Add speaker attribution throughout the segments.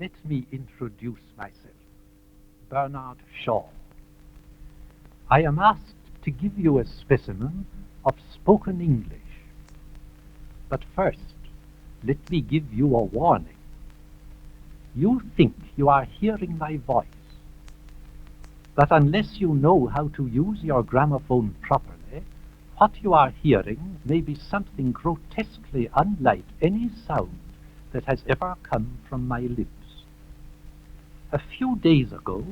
Speaker 1: Let me introduce myself, Bernard Shaw. I am asked to give you a specimen of spoken English. But first, let me give you a warning. You think you are hearing my voice, but unless you know how to use your gramophone properly, what you are hearing may be something grotesquely unlike any sound that has ever come from my lips. A few days ago,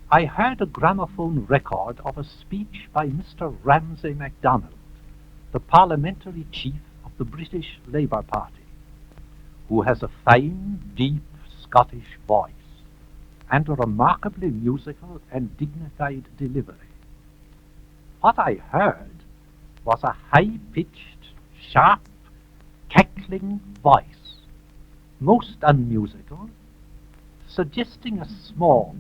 Speaker 1: I heard a gramophone record of a speech by Mr. Ramsay MacDonald, the parliamentary chief of the British Labour Party, who has a fine, deep Scottish voice and a remarkably musical and dignified delivery. What I heard was a high-pitched, sharp, cackling voice, most unmusical, suggesting a small,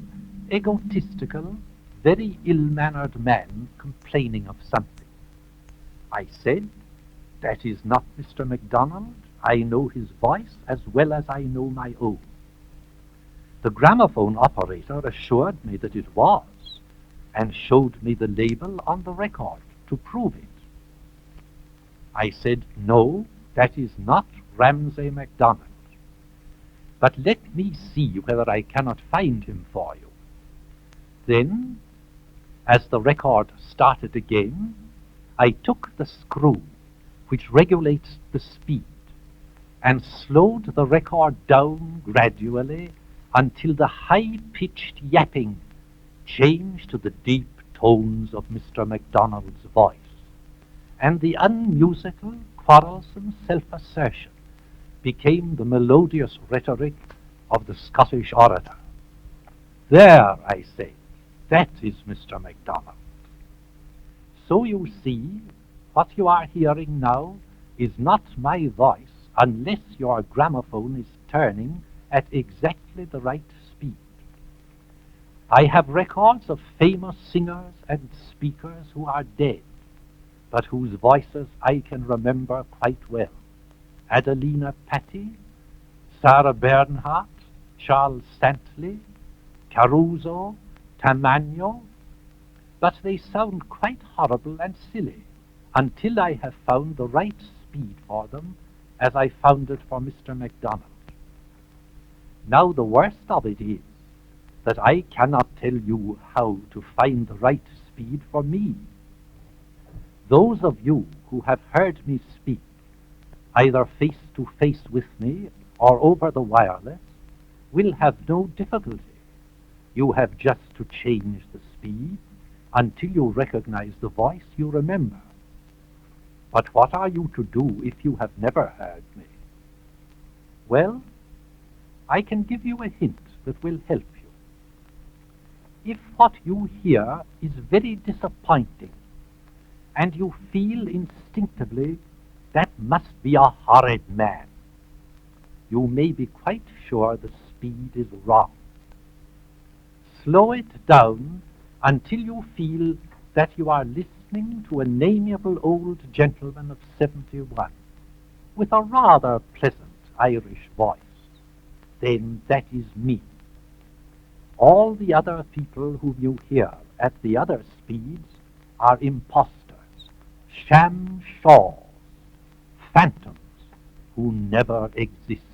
Speaker 1: egotistical, very ill-mannered man complaining of something. I said, "That is not Mr. MacDonald. I know his voice as well as I know my own." The gramophone operator assured me that it was, and showed me the label on the record to prove it. I said, "No, that is not Ramsay MacDonald. But let me see whether I cannot find him for you." Then, as the record started again, I took the screw which regulates the speed and slowed the record down gradually until the high-pitched yapping changed to the deep tones of Mr. MacDonald's voice, and the unmusical, quarrelsome self-assertion became the melodious rhetoric of the Scottish orator. "There," I say, "that is Mr. MacDonald." So you see, what you are hearing now is not my voice unless your gramophone is turning at exactly the right speed. I have records of famous singers and speakers who are dead, but whose voices I can remember quite well. Adelina Patti, Sarah Bernhardt, Charles Santley, Caruso, Tamagno, but they sound quite horrible and silly until I have found the right speed for them, as I found it for Mr. MacDonald. Now the worst of it is that I cannot tell you how to find the right speed for me. Those of you who have heard me speak, either face to face with me or over the wireless, will have no difficulty. You have just to change the speed until you recognize the voice you remember. But what are you to do if you have never heard me? Well, I can give you a hint that will help you. If what you hear is very disappointing, and you feel instinctively that must be a horrid man, you may be quite sure the speed is wrong. Slow it down until you feel that you are listening to an amiable old gentleman of 71 with a rather pleasant Irish voice. Then that is me. All the other people whom you hear at the other speeds are impostors, sham Shaws, phantoms who never exist.